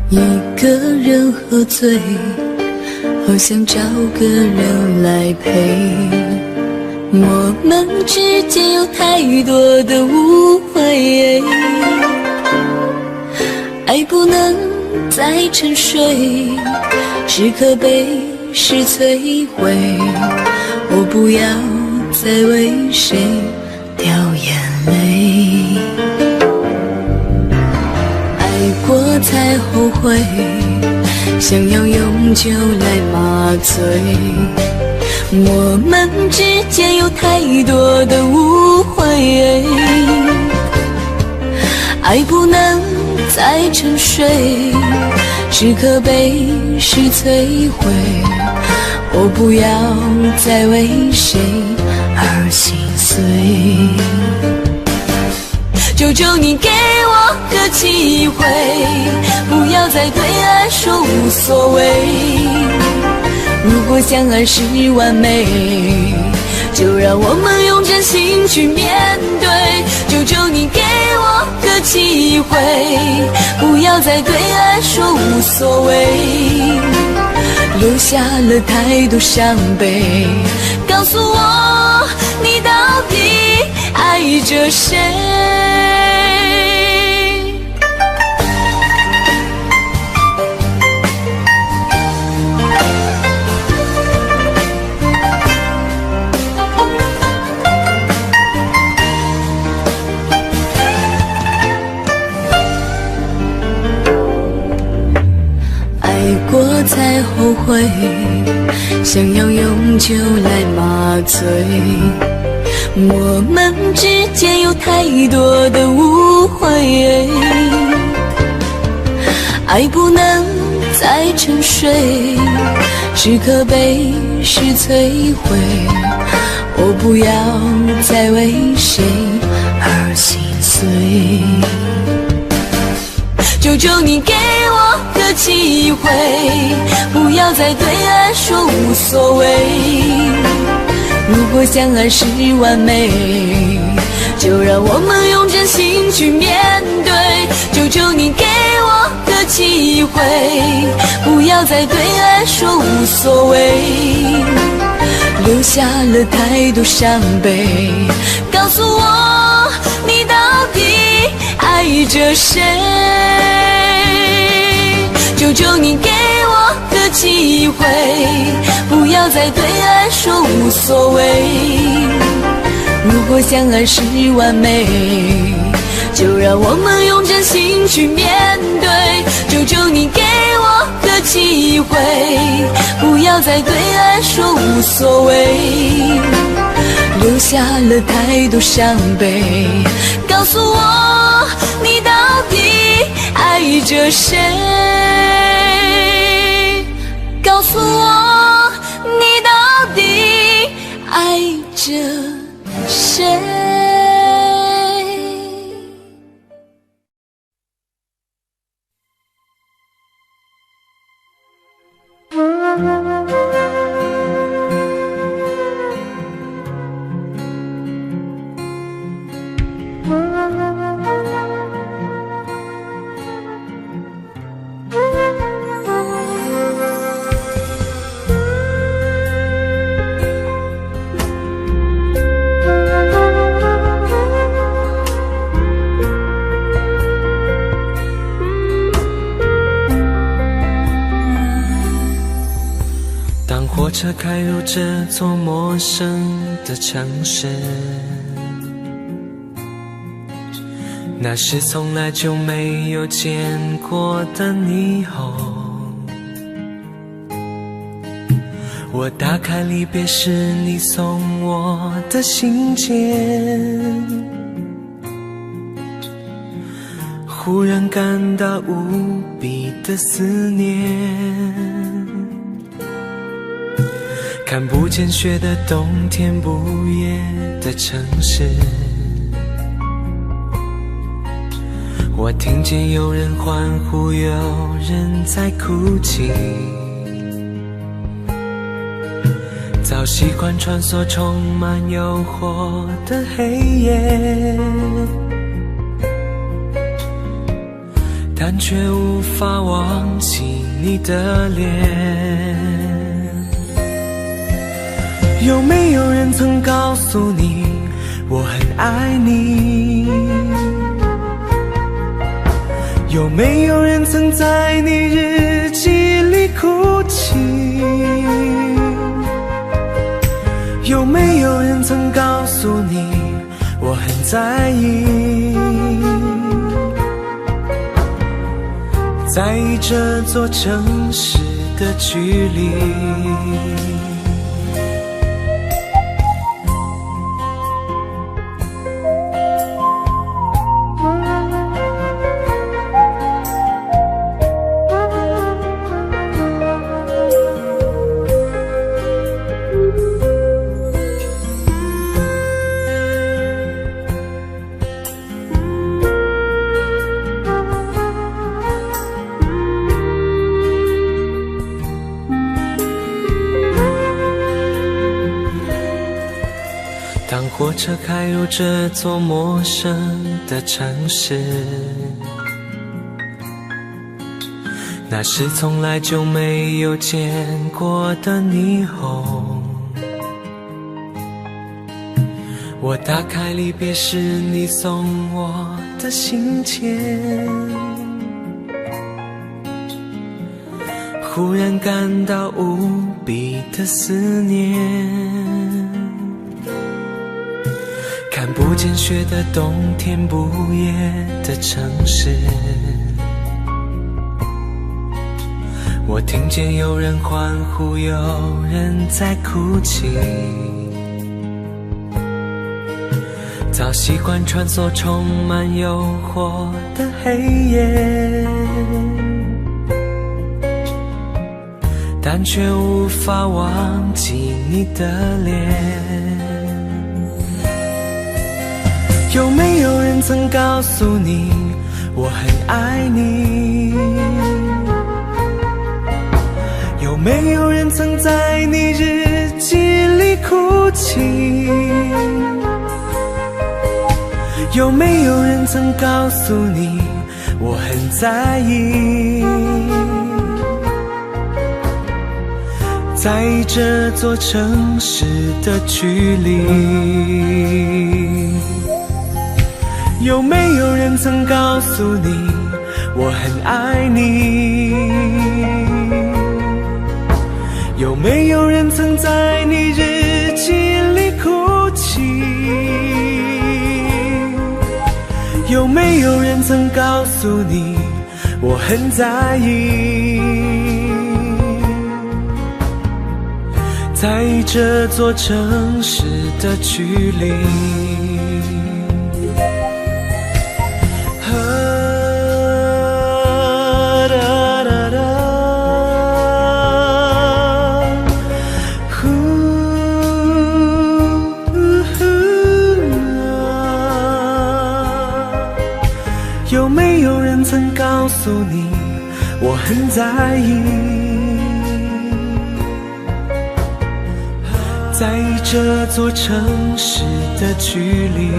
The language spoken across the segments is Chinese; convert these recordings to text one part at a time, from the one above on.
一个人喝醉，好想找个人来陪。我们之间有太多的误会，爱不能再沉睡，是可悲是摧毁。我不要再为谁掉眼泪，爱过才后悔，想要用酒来麻醉。我们之间有太多的误会，爱不能再沉睡，是可悲是摧毁。我不要再为谁而心碎，求求你给我个机会，不要再对爱说无所谓。如果相爱是完美，就让我们用真心去面对。求求你给我个机会，不要再对爱说无所谓，留下了太多伤悲。告诉我，你到底爱着谁？过才后悔，想要用酒来麻醉。我们之间有太多的误会，爱不能再沉睡，是可悲是摧毁。我不要再为谁而心碎，求求你给我个机会，不要再对爱说无所谓。如果相爱是完美，就让我们用真心去面对。求求你给我个机会，不要再对爱说无所谓，留下了太多伤悲。告诉我，你到底爱着谁？求求你给我个机会，不要再对爱说无所谓。如果相爱是完美，就让我们用真心去面对。求求你给我个机会，不要再对爱说无所谓，留下了太多伤悲。告诉我，你到底爱着谁？告诉我，你到底爱着谁？火车开入这座陌生的城市，那是从来就没有见过的霓虹。我打开离别时你送我的信件，忽然感到无比的思念。看不见雪的冬天，不夜的城市，我听见有人欢呼，有人在哭泣。早习惯穿梭充满诱惑的黑夜，但却无法忘记你的脸。有没有人曾告诉你我很爱你？有没有人曾在你日记里哭泣？有没有人曾告诉你我很在意？在意这座城市的距离。当火车开入这座陌生的城市，那是从来就没有见过的霓虹。我打开离别时你送我的信笺，忽然感到无比的思念。看不见雪的冬天，不夜的城市，我听见有人欢呼，有人在哭泣。早习惯穿梭充满诱惑的黑夜，但却无法忘记你的脸。有没有人曾告诉你我很爱你？有没有人曾在你日记里哭泣？有没有人曾告诉你我很在意？在意这座城市的距离。有没有人曾告诉你我很爱你？有没有人曾在你日记里哭泣？有没有人曾告诉你我很在意？在意这座城市的距离。有没有人曾告诉你我很在意？在意这座城市的距离。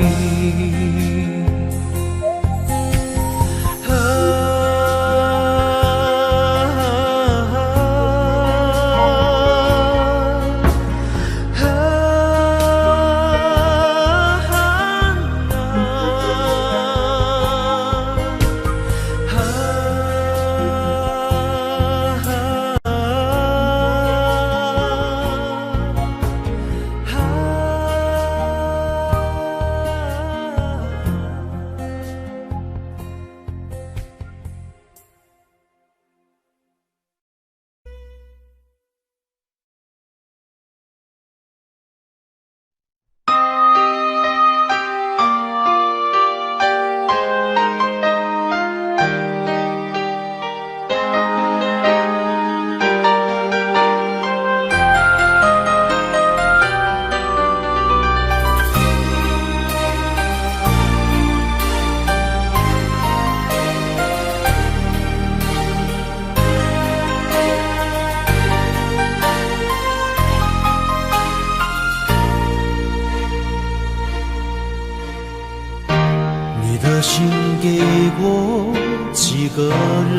你的心给我寄几个人，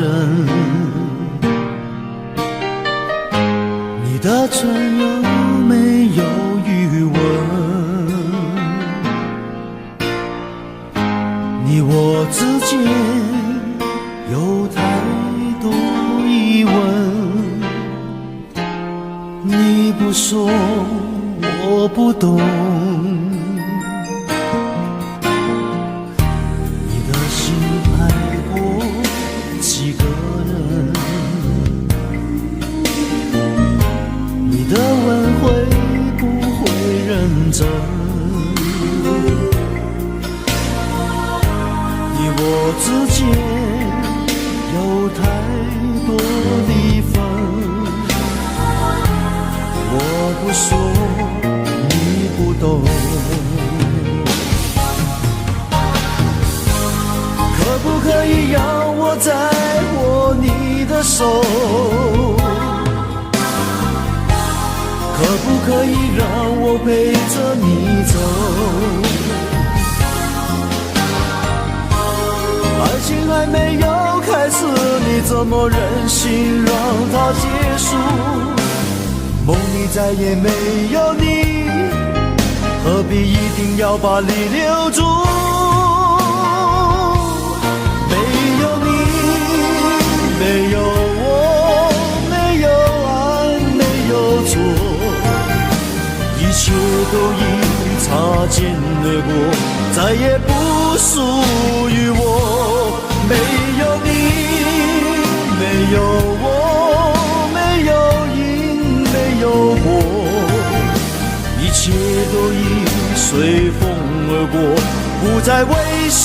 你的唇有没有余温？你我之间有太多疑问，你不说我不懂。几个人，你的吻会不会认真？你我之间有太多离分，我不说你不懂。可不可以让我再握你的手？可不可以让我陪着你走？爱情还没有开始，你怎么忍心让它结束？梦里再也没有你，何必一定要把你留住？没有我，没有爱，没有错，一切都已擦肩而过，再也不属于我。没有你，没有我，没有因，没有果，一切都已随风而过，不再为谁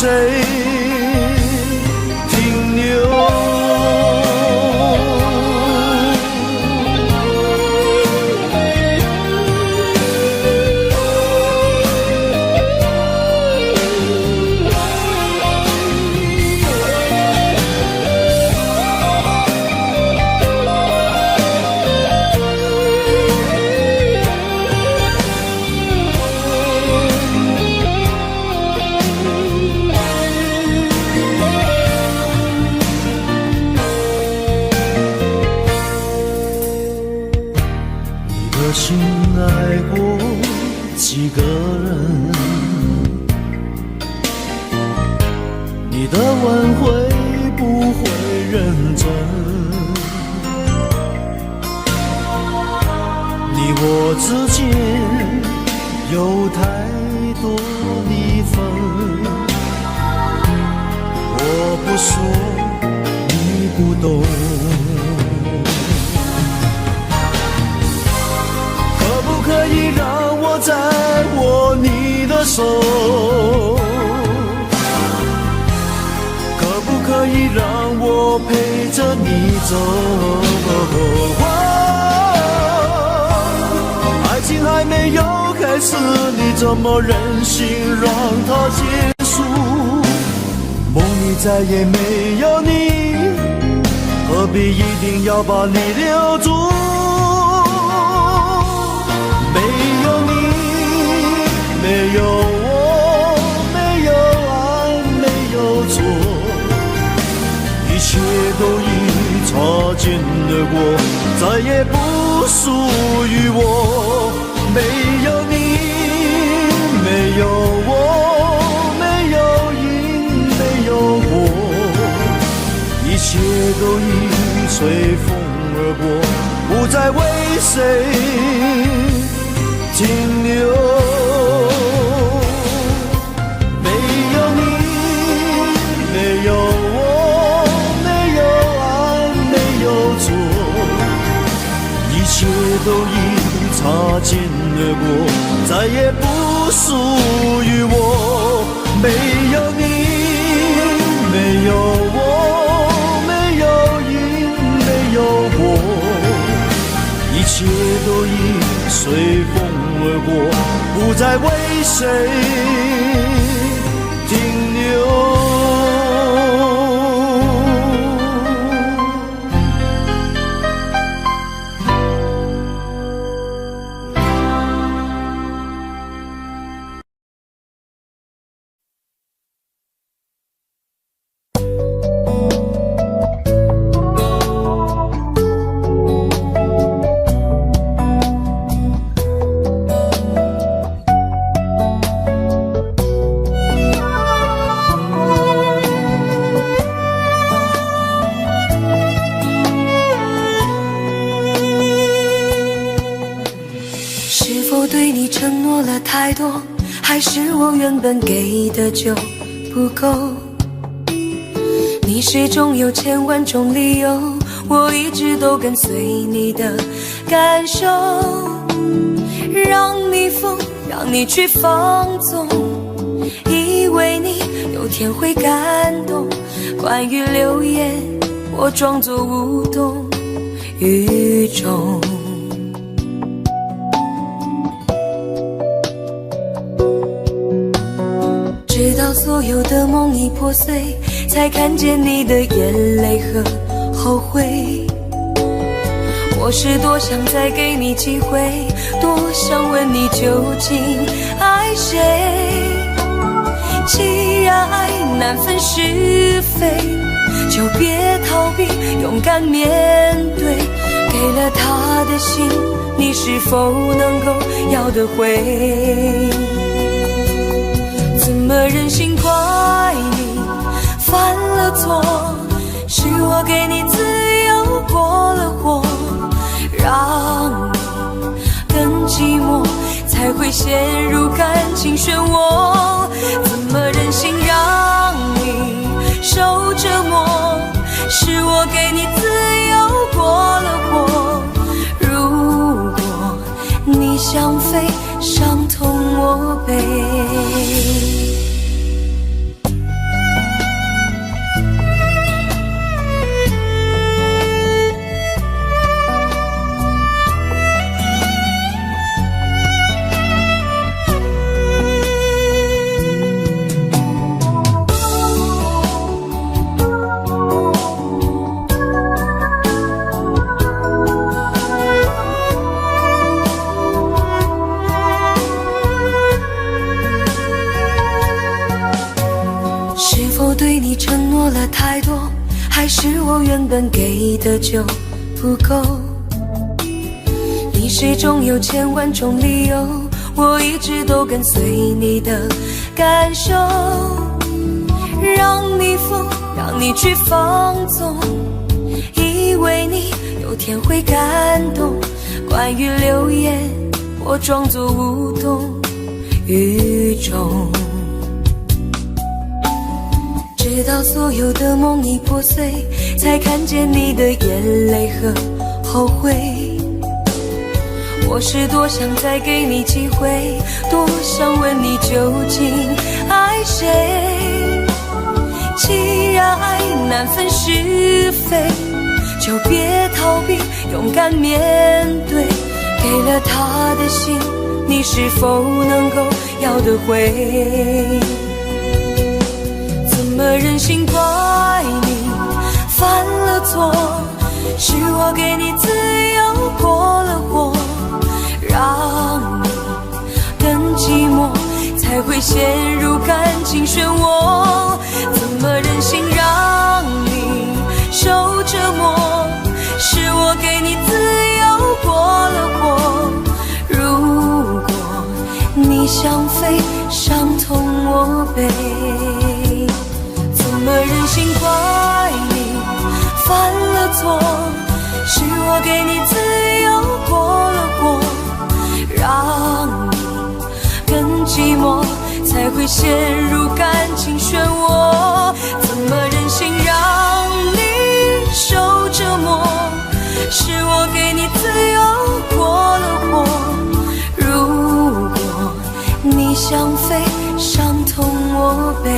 停留。心爱过几个人，你的吻会不会认真？你我之间有太多离分，我不说你不懂。可以让我再握你的手，可不可以让我陪着你走？爱情还没有开始，你怎么忍心让它结束？梦里再也没有你，何必一定要把你留住？没有我，没有爱，没有错，一切都已擦肩而过，再也不属于我。没有你，没有我，没有因，没有果，一切都已随风而过，不再为谁停留。一切都已擦肩而过，再也不属于我。没有你，没有我，没有因，没有果，一切都已随风而过，不再为谁停留。承诺了太多，还是我原本给的就不够？你始终有千万种理由，我一直都跟随你的感受，让你疯，让你去放纵，以为你有天会感动。关于流言，我装作无动于衷。直到所有的梦已破碎，才看见你的眼泪和后悔。我是多想再给你机会，多想问你究竟爱谁。既然爱难分是非，就别逃避，勇敢面对。给了他的心，你是否能够要得回？怎么忍心怪你犯了错？是我给你自由过了火，让你更寂寞，才会陷入感情漩涡。怎么忍心让你受折磨？是我给你自由过了火。如果你想飞，伤痛我背。对你承诺了太多，还是我原本给的就不够？你始终有千万种理由，我一直都跟随你的感受，让你疯，让你去放纵，以为你有天会感动。关于流言，我装作无动于衷。直到所有的梦已破碎，才看见你的眼泪和后悔。我是多想再给你机会，多想问你究竟爱谁。既然爱难分是非，就别逃避，勇敢面对。给了他的心，你是否能够要得回？怎么忍心怪你犯了错？是我给你自由过了火，让你更寂寞，才会陷入感情漩涡。怎么忍心让你受折磨？是我给你自由过了火。如果你想飞，伤痛我背。怎么忍心怪你犯了错？是我给你自由过了火，让你更寂寞，才会陷入感情漩涡。怎么忍心让你受折磨？是我给你自由过了火。如果你想飞，伤痛我背。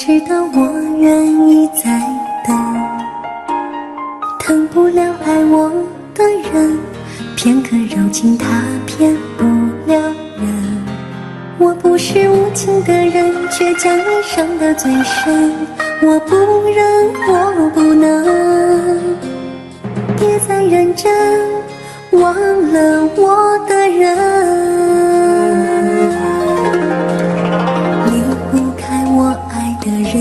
知道我愿意再等，疼不了爱我的人，片刻柔情他骗不了人。我不是无情的人，却将你伤得最深。我不忍，我不能，别再认真忘了我的人。离不开我爱的人，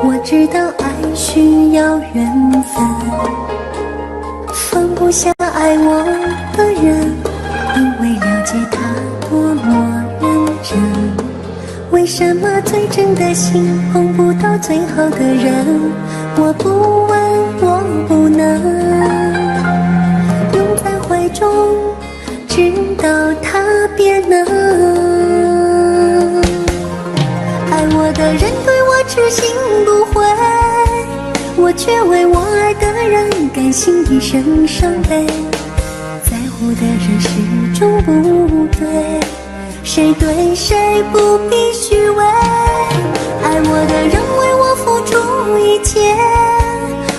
我知道爱需要缘分，放不下爱我的人，因为了解他多么认真。为什么最真的心碰不到最好的人？我不问，我不能拥在怀中，直到他别能。爱我的人对我痴心不悔，我却为我爱的人甘心一生伤悲。在乎的人始终不对，谁对谁不必虚伪。爱我的人为我付出一切，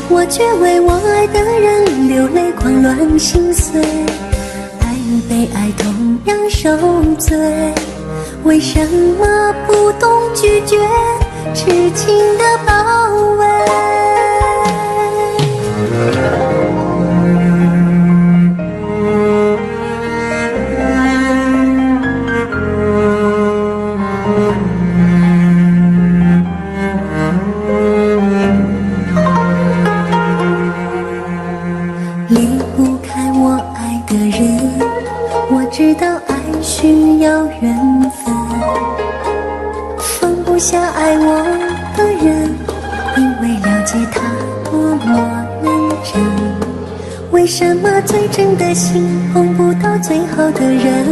我却为我爱的人流泪狂乱心碎。爱与被爱同样受罪，为什么不懂拒绝痴情的包围？离不开我爱的人，我知道爱需要缘分，放不下爱我的人，因为了解他多么认真。为什么最真的心碰不到最好的人？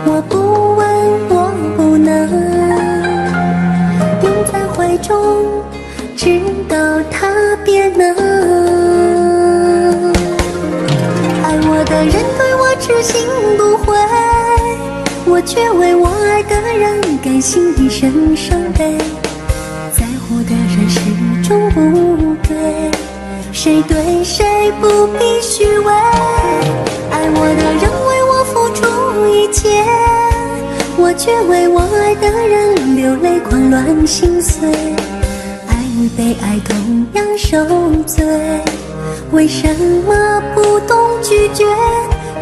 我不问，我不能拥在怀中，直到他别能。爱我的人对我痴心不悔，我却为我爱的人甘心一生伤悲。在乎的人始终不对，谁对谁不必虚伪。爱我的人为我付出一切，我却为我爱的人流泪狂乱心碎。爱与被爱同样受罪，为什么不懂拒绝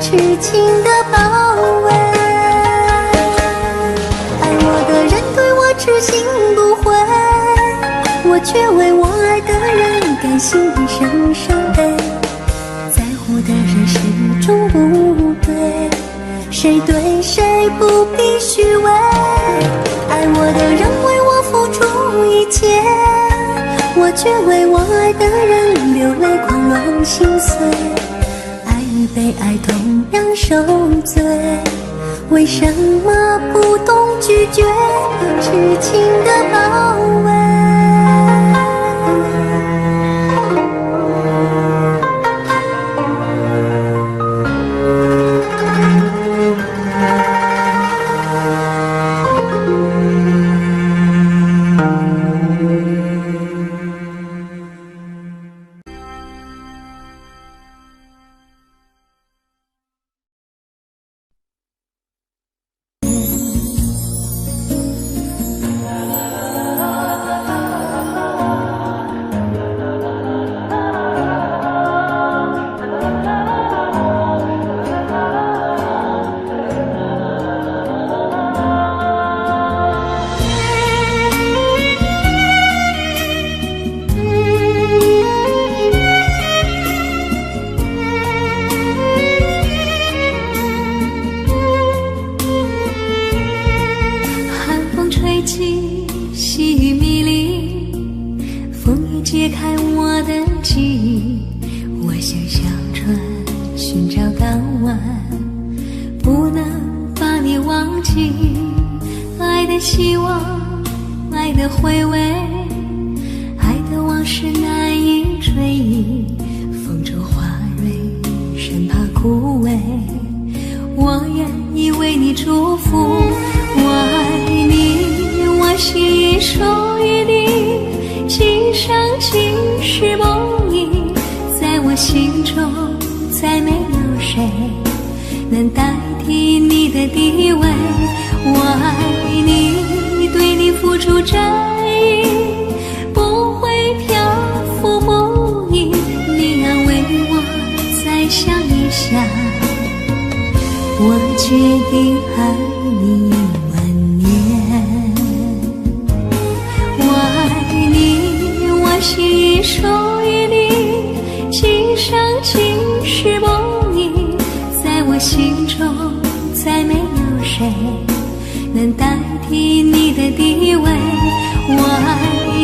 痴情的包围？爱我的人对我痴心不悔，我却为我爱的人甘心一生伤悲。在乎的人始终不对，谁对谁不必虚伪。爱我的人为我付出一切，我却为我爱的人流泪狂乱心碎。爱与被爱同样受罪，为什么不懂拒绝痴情的包围？解开我的记忆，我像小船寻找港湾，不能把你忘记。爱的希望，爱的回味，爱的往事难以追忆。风中花蕊，生怕枯萎，我愿意为你祝福。我爱你，我心已属于你。爱你10000年。我爱你，我心已属于你，今生今世不移，在我心中再没有谁能代替你的地位。我爱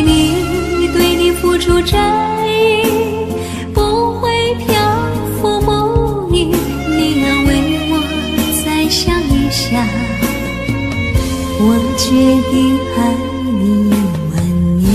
你，对你付出真意，不会漂浮不已。你要为我再想一想，我决定爱你10000年。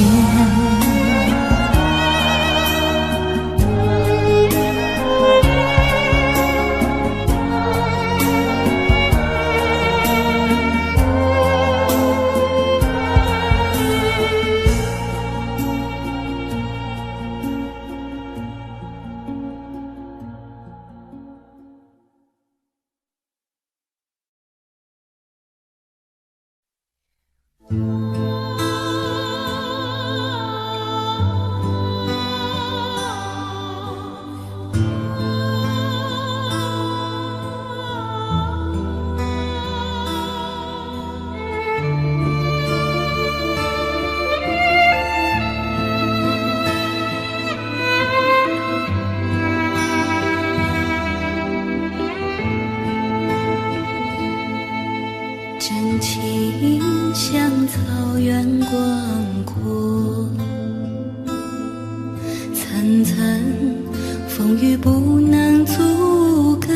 真情像草原广阔，层层风雨不能阻隔，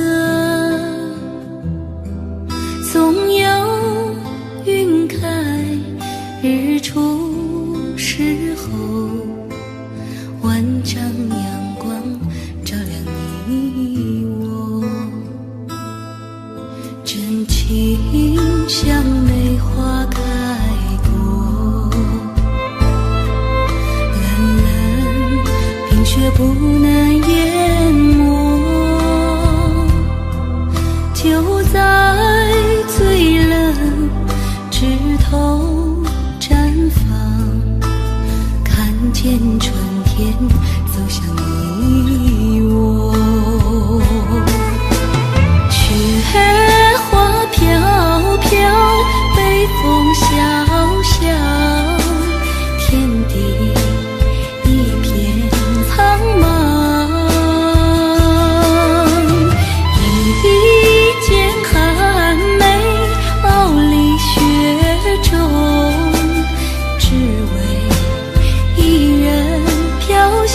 总有云开日出时候，万丈阳光照亮你我。真情像梅花开过，冷冷冰雪不能淹没，就在最冷枝头绽放，看见春天走向你我。雪花飘飘，北风萧萧，天地一片苍茫。一剑寒梅傲立雪中，只为一人飘香。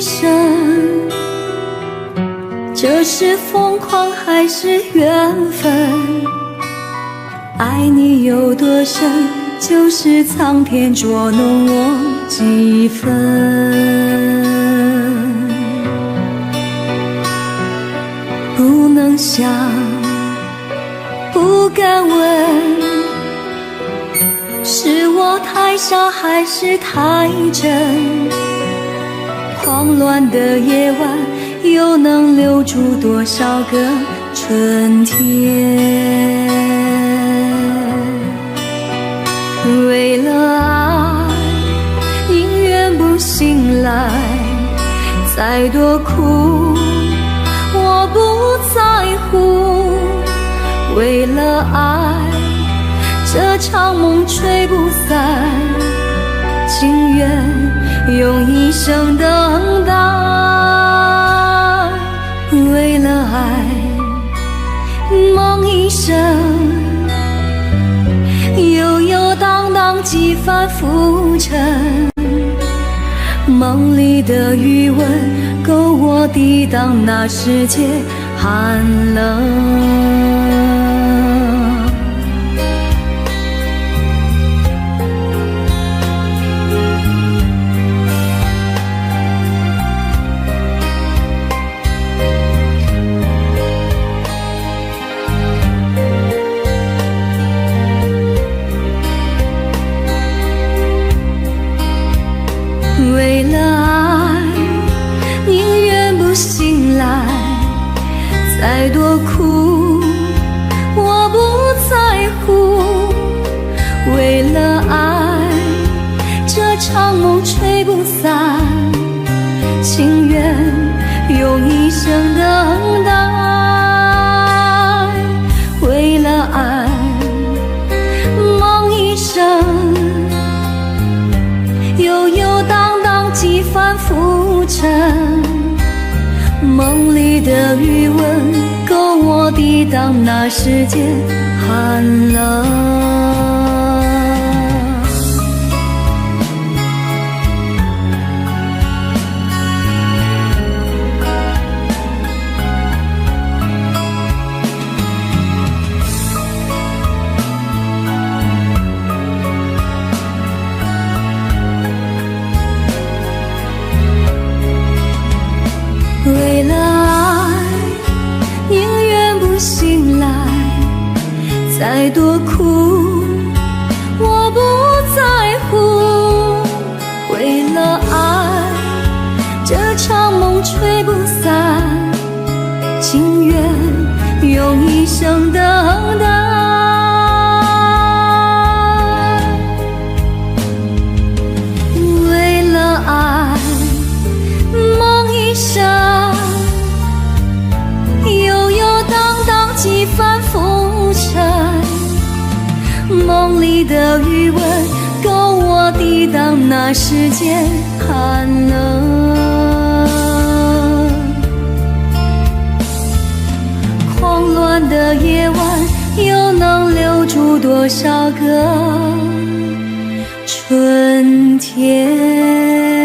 生，这是疯狂还是缘分？爱你有多深，就是苍天捉弄我几分。不能想，不敢问，是我太傻还是太真？慌乱的夜晚，又能留住多少个春天？为了爱，宁愿不醒来，再多苦我不在乎。为了爱，这场梦吹不散，情愿用一生等待。为了爱，梦一生，悠悠荡荡几番浮沉。梦里的余温，够我抵挡那世界寒冷。为了爱，宁愿不醒来，再多苦我不在乎。为了爱，这场梦吹不散，情愿用一生等待。为了爱，梦一生，悠悠荡荡几番浮沉。梦里的余温，够我抵挡那世界寒冷。为了爱，宁愿不醒来，再多苦我不在乎。为了爱，这场梦吹不散，情愿用一生等待。为了爱，梦一生，悠悠荡荡几番浮沉。梦里的余温，够我抵挡那世间寒冷。慌乱的夜晚，又能留住多少个春天？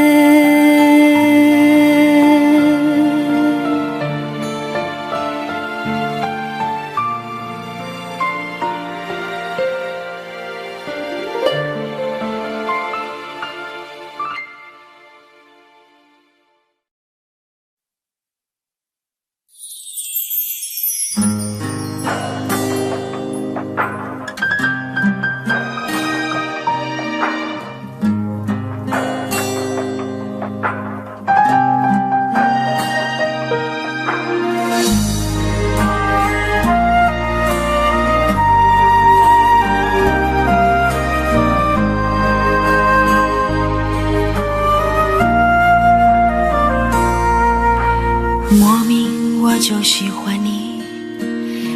莫名我就喜欢你，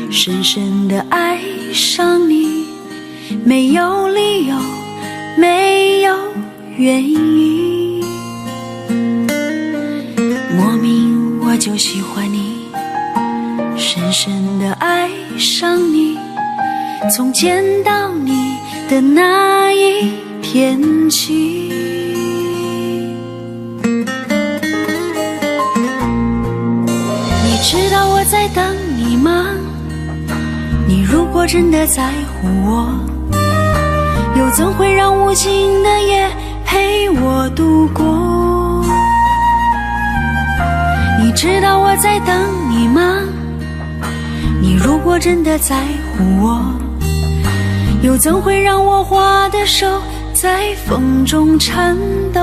深深地爱上你，没有理由，没有原因。莫名我就喜欢你，深深地爱上你，从见到你的那一天起。在等你吗？你如果真的在乎我，又怎会让无尽的夜陪我度过？你知道我在等你吗？你如果真的在乎我，又怎会让我花的手在风中颤抖？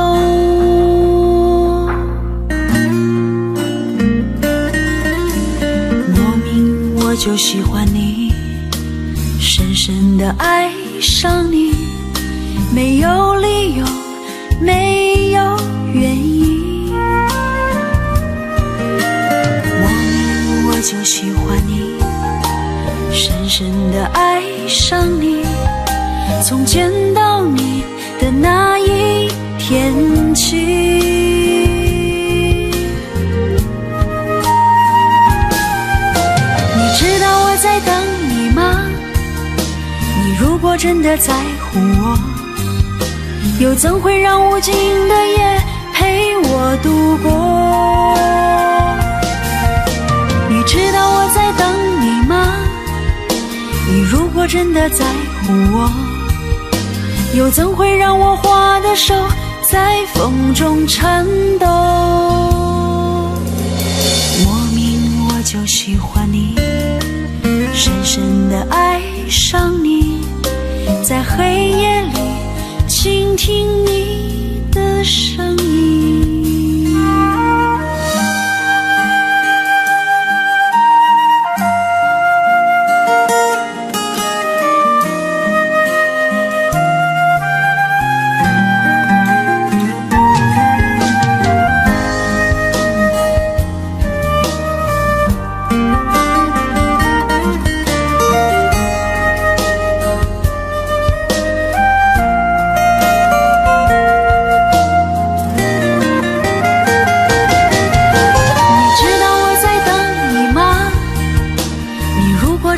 莫名我就喜欢你，深深地爱上你，没有理由，没有原因。莫名我就喜欢你，深深地爱上你，从见到你的那一天起。你知道我在等你吗？你如果真的在乎我，又怎会让无尽的夜陪我度过？你知道我在等你吗？你如果真的在乎我，又怎会让我花的手在风中颤抖？莫名我就喜欢你，深深地爱上你，在黑夜里倾听你的声音。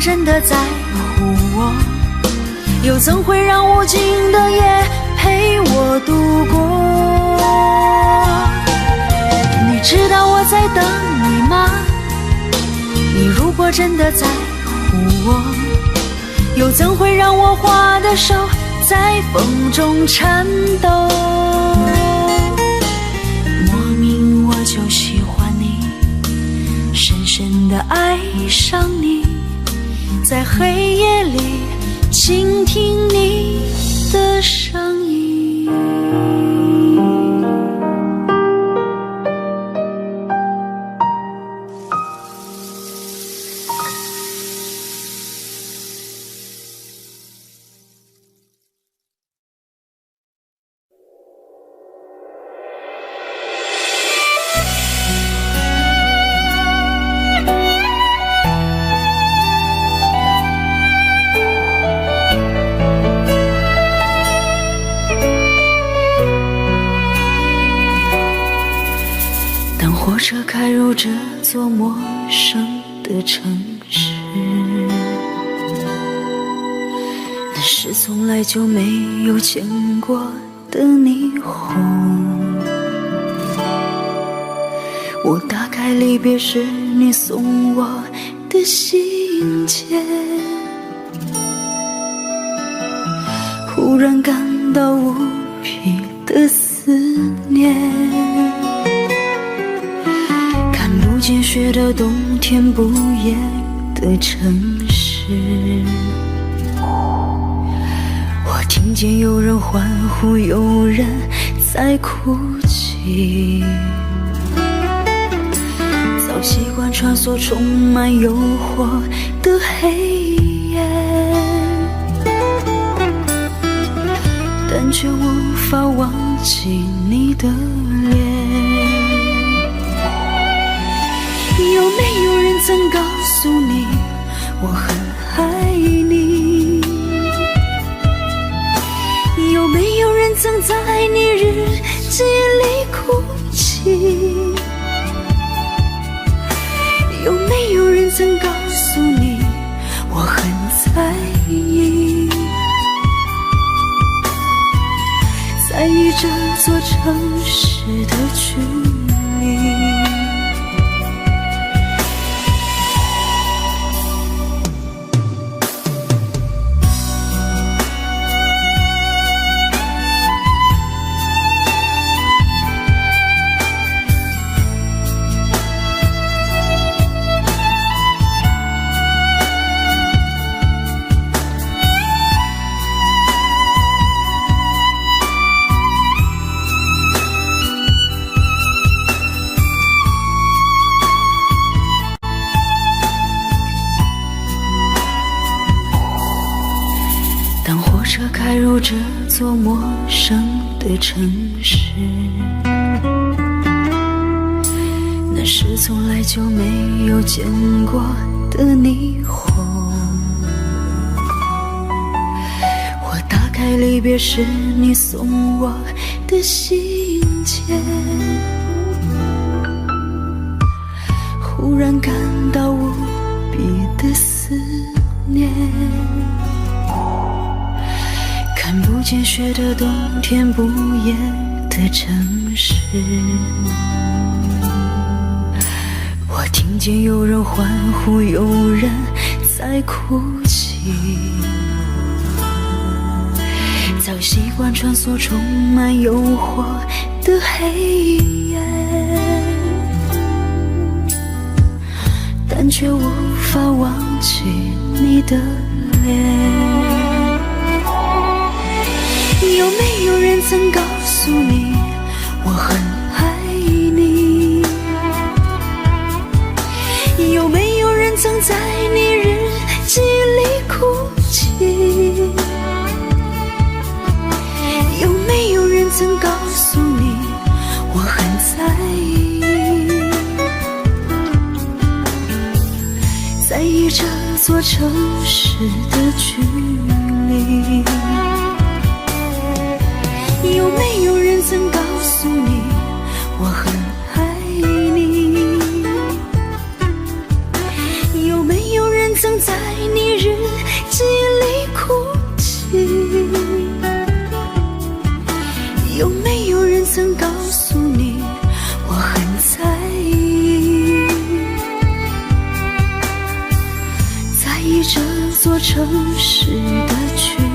真的在乎我，又怎会让无尽的夜陪我度过？你知道我在等你吗？你如果真的在乎我，又怎会让我花的手在风中颤抖？莫名我就喜欢你，深深地爱上你，在黑夜里倾听你的声音。火车开入这座陌生的城市，那是从来就没有见过的霓虹。我打开离别时你送我的信件，忽然感到无比的思念。见雪的冬天，不夜的城市，我听见有人欢呼，有人在哭泣。早习惯穿梭充满诱惑的黑夜，但却无法忘记你的脸。有没有人曾告诉你我很爱你？有没有人曾在你日记里哭泣？有没有人曾告诉你我很在意？在意这座城市的距离。这座陌生的城市，那是从来就没有见过的霓虹。我打开离别时你送我的信件，忽然感到无比的思念。看不见雪的冬天，不夜的城市，我听见有人欢呼，有人在哭泣。早习惯穿梭充满诱惑的黑夜，但却无法忘记你的脸。有没有人曾告诉你我很爱你？有没有人曾在你日记里哭泣？有没有人曾告诉你我很在意？在意这座城市的距离。有没有人曾告诉你我很爱你？有没有人曾在你日记里哭泣？有没有人曾告诉你我很在意？在意这座城市的距离。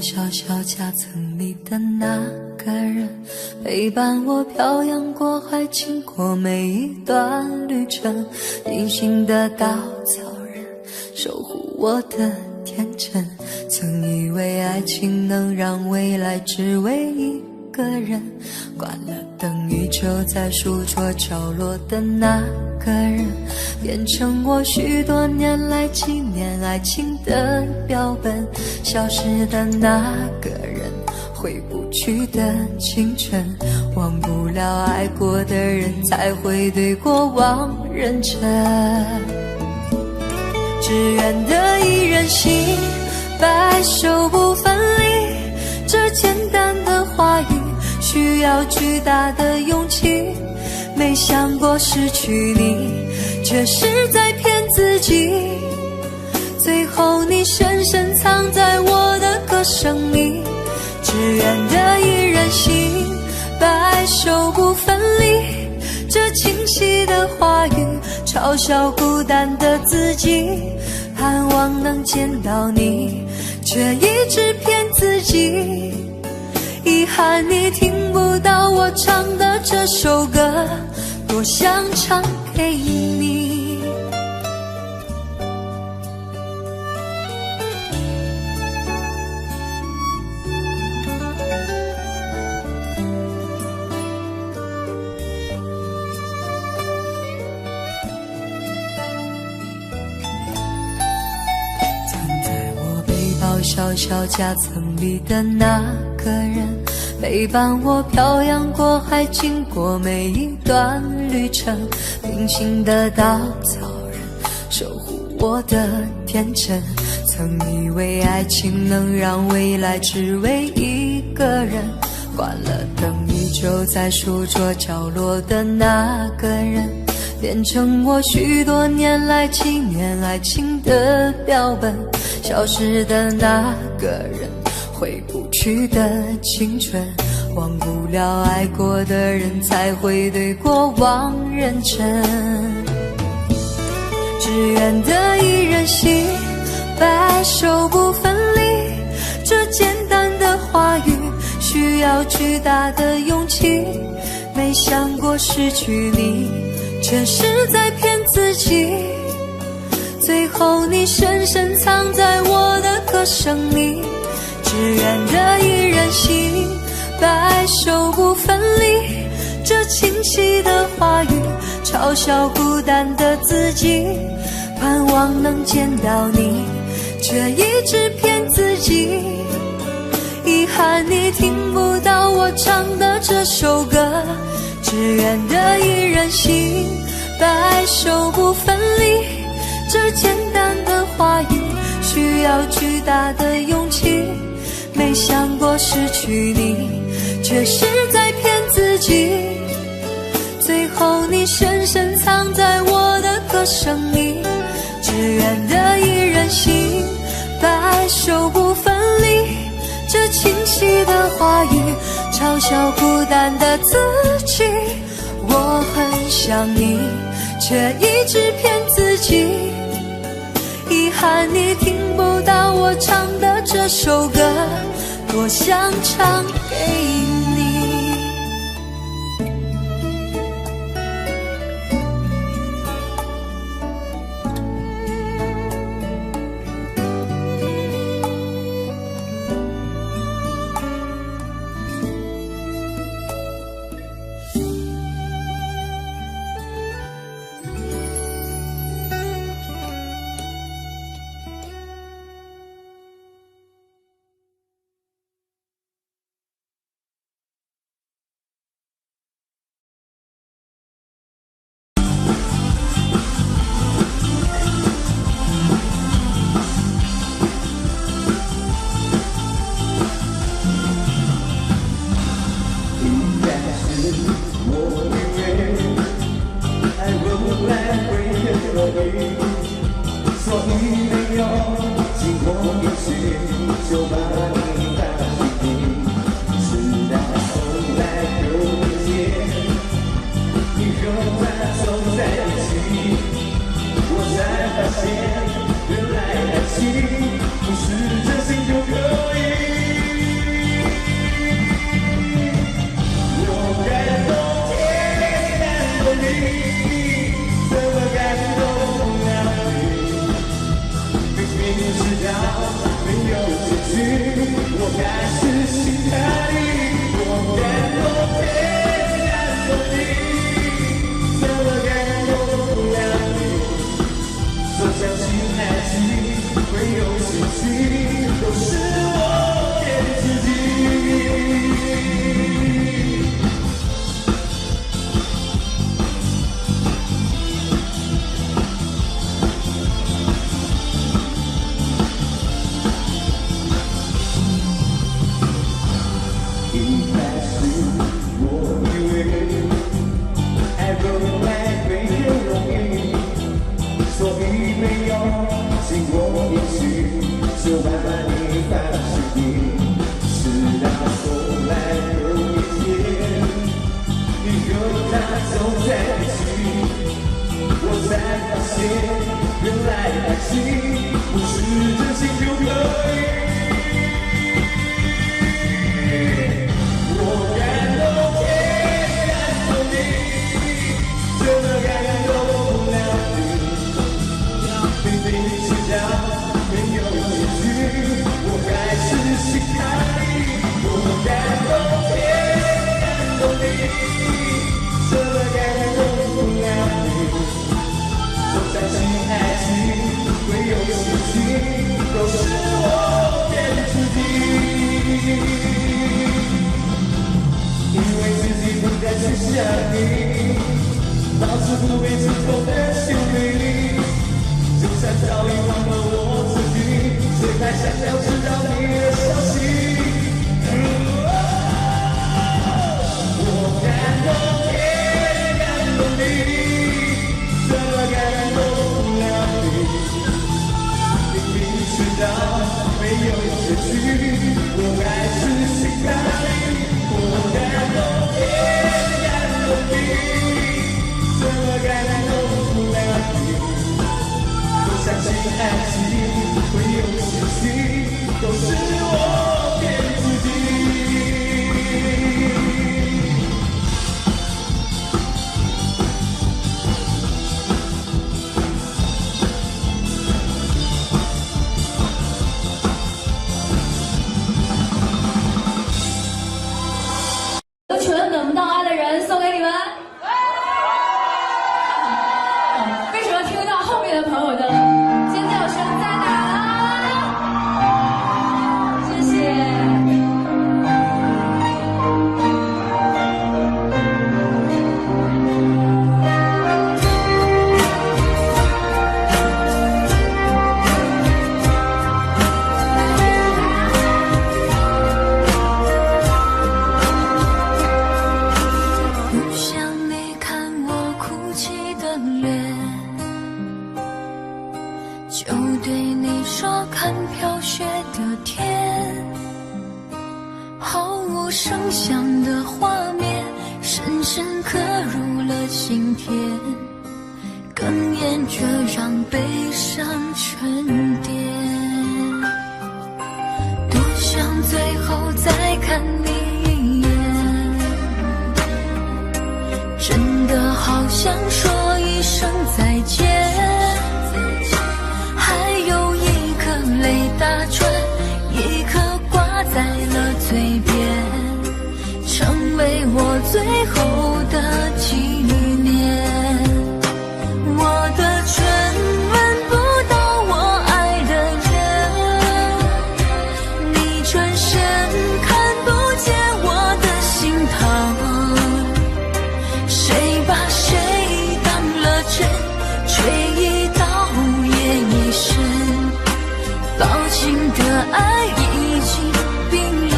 小小夹层里的那个人，陪伴我漂洋过海，经过每一段旅程。隐形的稻草人，守护我的天真。曾以为爱情能让未来只为一个人，关了灯依旧在书桌角落的那个人，变成我许多年来纪念爱情的标本。消失的那个人，回不去的青春，忘不了爱过的人，才会对过往认真。只愿得一人心，白首不分离。这简单的话语需要巨大的勇气，没想过失去你，却是在骗自己。最后你深深藏在我的歌声里，只愿得一人心，白首不分离。这清晰的话语嘲笑孤单的自己，盼望能见到你，却一直骗自己。遗憾你听不到我唱的这首歌，多想唱给你。小小夹层里的那个人，陪伴我漂洋过海，经过每一段旅程。平行的稻草人，守护我的天真。曾以为爱情能让未来只为一个人，关了灯依旧在书桌角落的那个人，变成我许多年来纪念爱情的标本。消失的那个人，回不去的青春，忘不了爱过的人，才会对过往认真。只愿得一人心，白首不分离。这简单的话语需要巨大的勇气，没想过失去你，却是在骗自己。最后你深深藏在我的歌声里，只愿得一人心，白首不分离。这清晰的话语嘲笑孤单的自己，盼望能见到你，却一直骗自己。遗憾你听不到我唱的这首歌，只愿得一人心，白首不分离。这简单的话语需要巨大的勇气，没想过失去你，却是在骗自己。最后你深深藏在我的歌声里，只愿得一人心，白首不分离。这清晰的话语嘲笑孤单的自己，我很想你，却一直骗自己。遗憾你听不到我唱的这首歌，多想唱给你。有请等不到爱的人送给你们。为什么听到后面的朋友的尖叫声在哪呢？谢谢。就对你说看飘雪的天，毫无声响的画面深深刻入了心田，哽咽着让悲伤沉淀。多想最后再看你一眼，真的好想说一声再见，泪打转，一颗挂在了嘴边，成为我最后的纪念。我的唇吻不到我爱的人，你转身看不见我的心疼，谁把谁当了真，吹一刀也一生，抱紧的爱已经冰冷，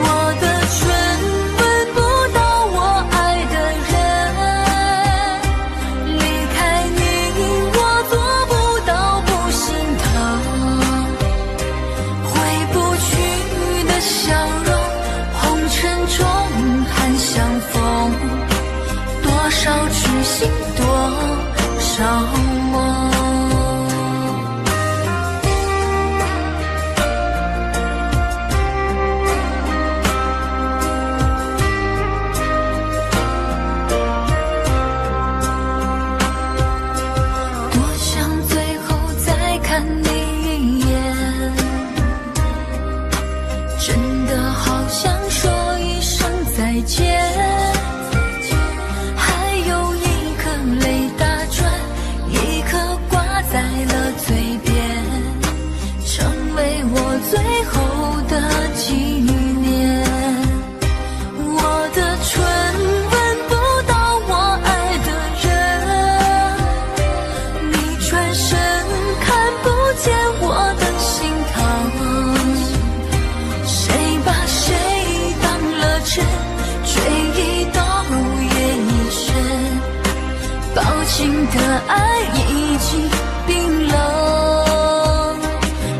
我的唇吻不到我爱的人，离开你我做不到不心疼，回不去的笑容，红尘中还相逢，多少痴心多少梦。的爱已经冰冷，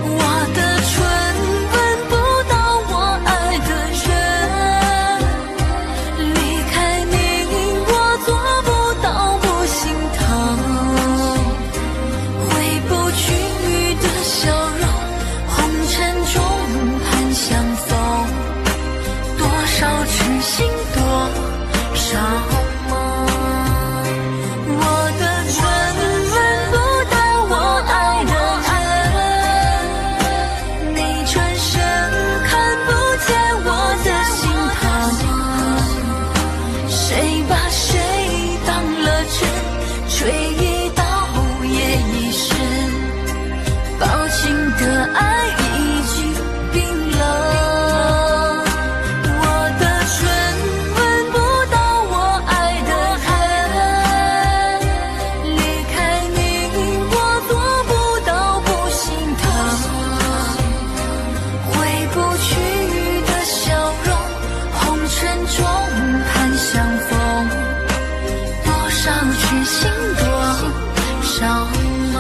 我的唇吻不到我爱的人，离开你我做不到不心疼，回不去的笑容，红尘中盼相逢，多少痴心多少梦，我的唇吻不到我爱的人，你转身看不见我的心疼，谁把谁当了真，追一刀也一生，抱紧的爱已经冰冷，我的唇吻不到我爱的人，离开你我做不到不心疼，回不去的笑容，红尘中盼相逢，多少痴心多少梦。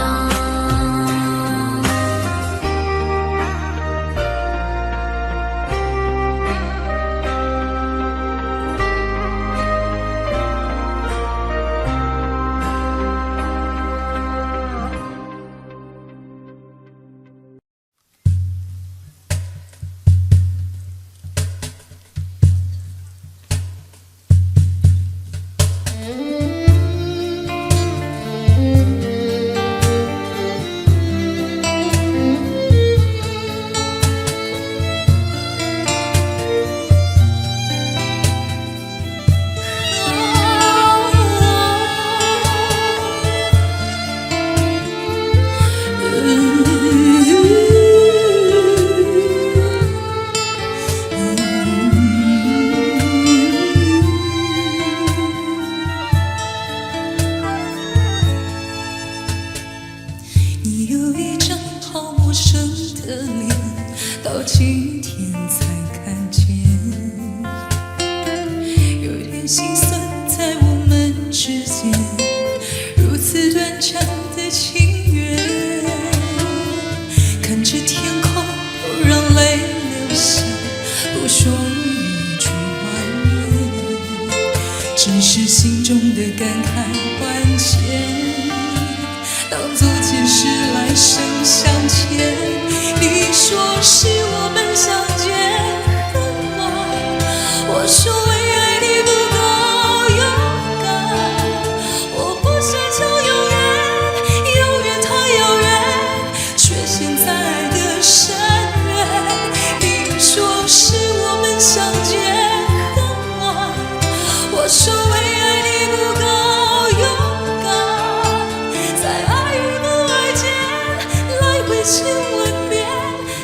你有一张好陌生的脸，到今天才看见，有点心酸在我们之间，如此短暂的情缘，看着天空都让泪流下，不说一句怀念，只是心中的感慨万千，当作前世来生相欠。你说是我们相见恨晚，我说为爱你不够勇敢，我不奢求永远，永远太遥远，却陷在爱的深渊。你说是我们相见恨晚，我说为爱你不够勇敢，在爱与不爱间来回千万遍，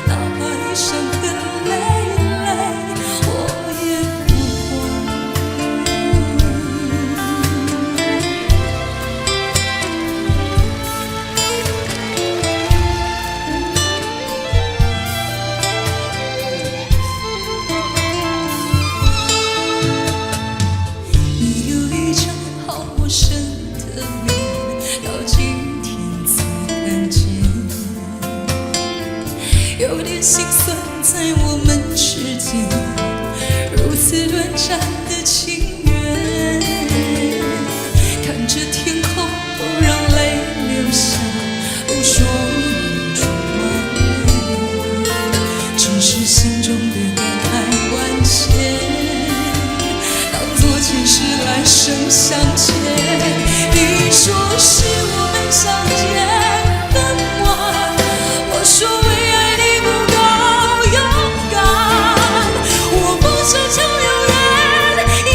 哪怕一生很累累，我也不管。你有一张好陌生的脸，到今天才看见，有点心酸在我们之间，如此短暂的情缘，看着天空都让泪流下，不说一句埋怨，只是心中的感慨万千，当作前世来生相欠。你说是我们相见恨晚，我说为爱你不够勇敢，我不奢求永远，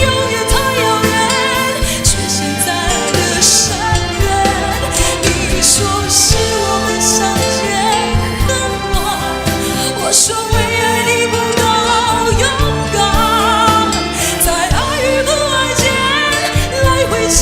永远太遥远，却陷在爱的深渊。你说是我们相见恨晚，我说为爱你不够勇敢，在爱与不爱间来回千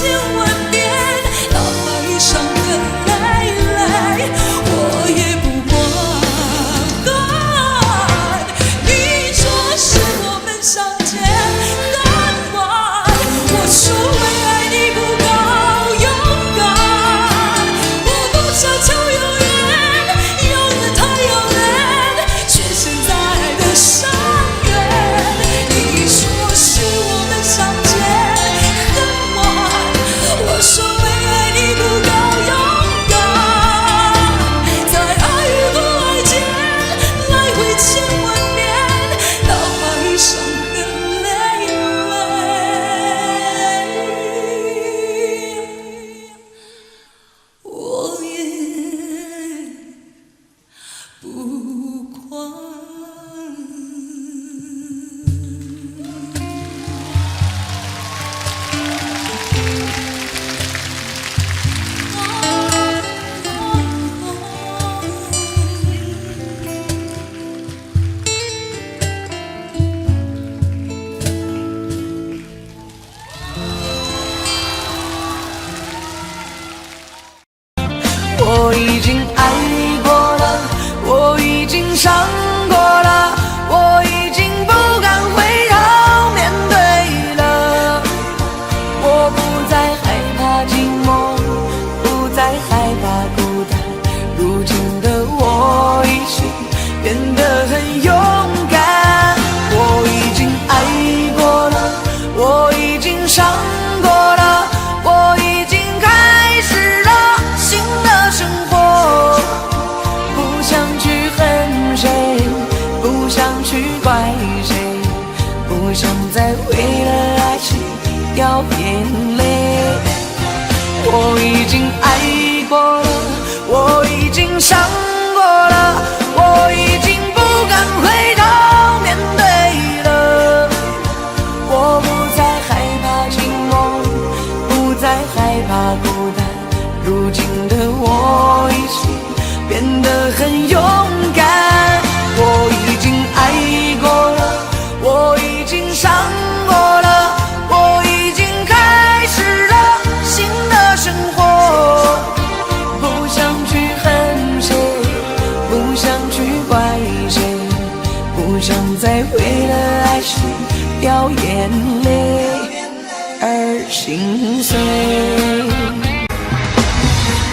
我已经爱过了，我已经伤过了，我已经不敢回头面对了。我不再害怕寂寞，不再害怕孤单，如今的我已经变得很勇敢。我已经爱过了，我已经伤过了，我已经开始了新的生活。不想去恨谁，不想去怪谁，不想再为了爱情掉眼泪而心碎。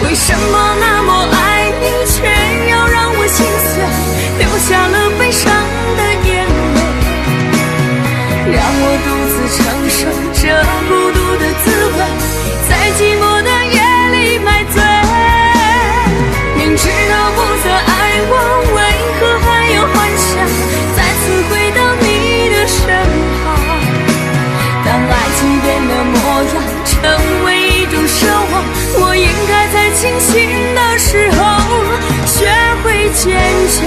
为什么那么爱你，却要让我心碎，流下了悲伤的眼泪，让我独自承受这孤独的滋味，在寂寞的夜里买醉。明知道不再爱我，为何还有幻想再次回到你的身旁？当爱情变了模样，成为一种奢望，我应该在清醒的时候学会坚强。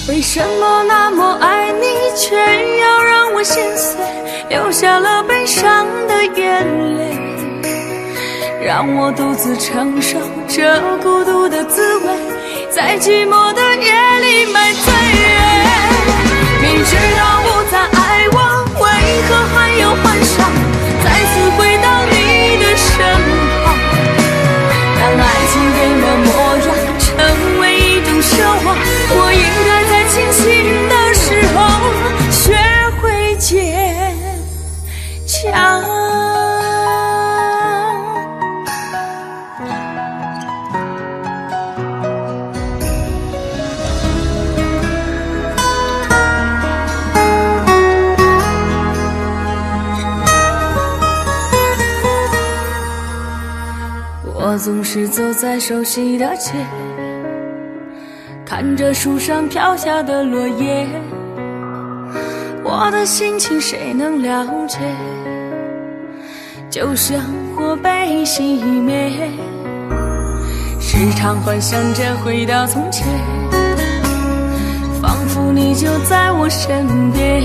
为什么那么爱你，却要让我心碎，流下了悲伤的眼泪，让我独自承受这孤独的滋味，在寂寞的夜里买醉。明知道不再爱我，为何还有幻想再次回到你的身旁？当爱情变了模样，成为一种奢望，我应该在清醒的时候学会坚强。我总是走在熟悉的街，看着树上飘下的落叶，我的心情谁能了解？就像火被熄灭，时常幻想着回到从前，仿佛你就在我身边，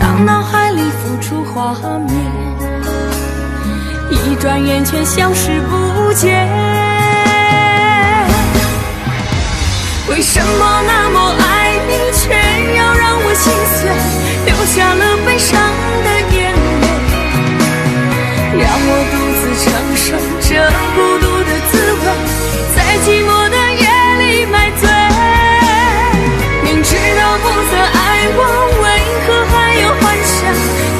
当脑海里浮出画面，一转眼却消失不见。为什么那么爱你，却要让我心碎，流下了悲伤的眼泪，让我独自承受这孤独的滋味，在寂寞的夜里买醉。明知道不再爱我，为何还有幻想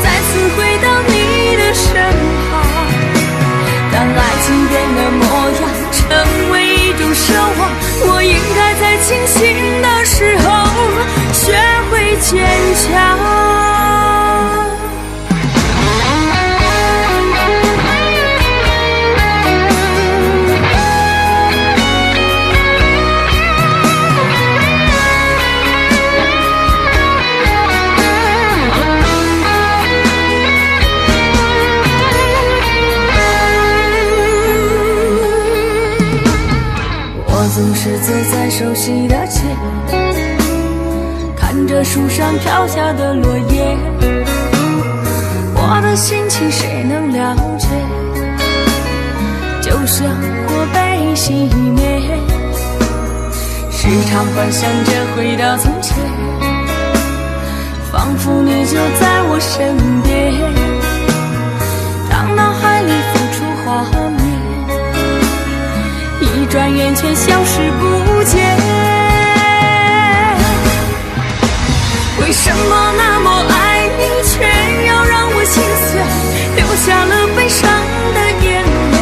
再次回到你的身旁？当爱情变了模样，成为一种奢望，我应该在清醒的时候学会坚强。总是走在熟悉的街，看着树上飘下的落叶，我的心情谁能了解？就像火被熄灭，时常幻想着回到从前，仿佛你就在我身边，当脑海里浮出画面，一转眼却消失不见。为什么那么爱你，却要让我心碎，流下了悲伤的眼泪，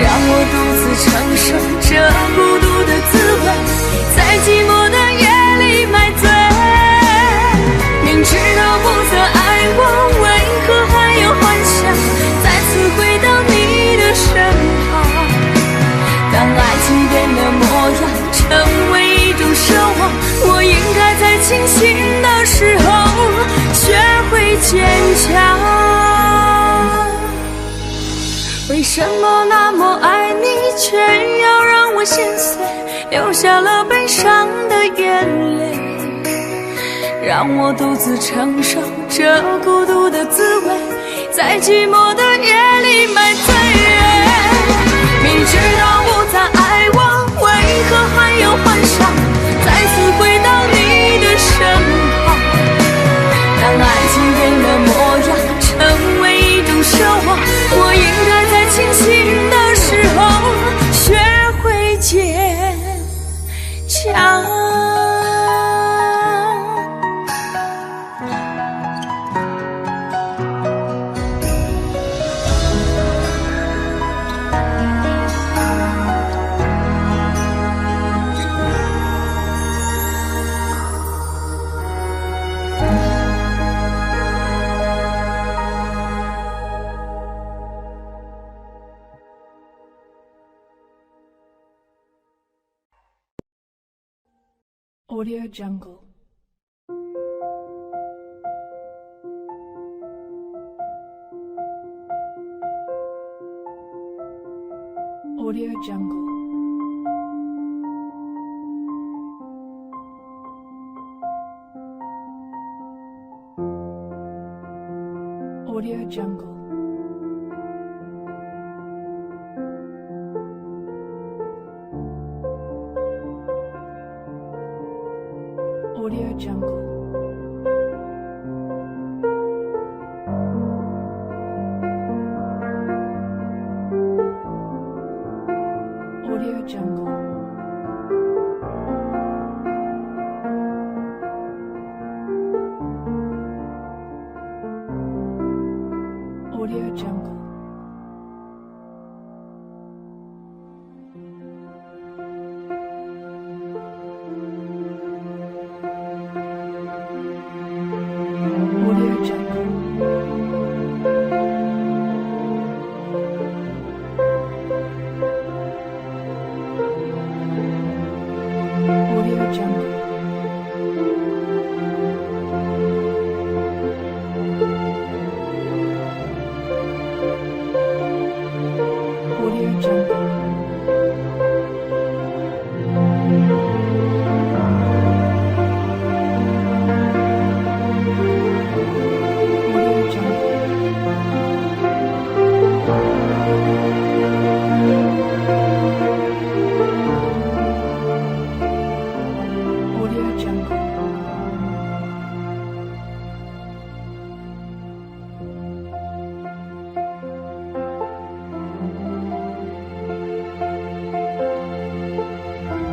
让我独自承受这孤独的滋味，在寂寞的夜里买醉。明知道不再爱我，为何还有幻想再次回到你的身旁？当爱情变了模样，流下了悲伤的眼泪，让我独自承受这孤独的滋味，在寂寞的夜里买醉。明知道不再爱我，为何还有幻想再次回到你的身旁？当爱情变了模样，成为一种奢望，我应该在清醒的时候学会坚强。Audio Jungle. Audio Jungle. Audio Jungle. Audio Jungle. Audio Jungle. Audio Jungle.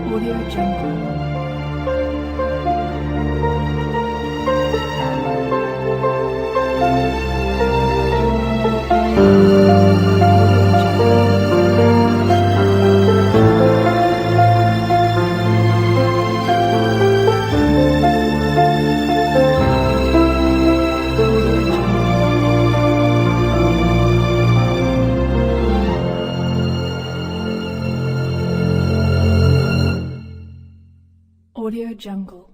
Audio Jungle. Audio Jungle.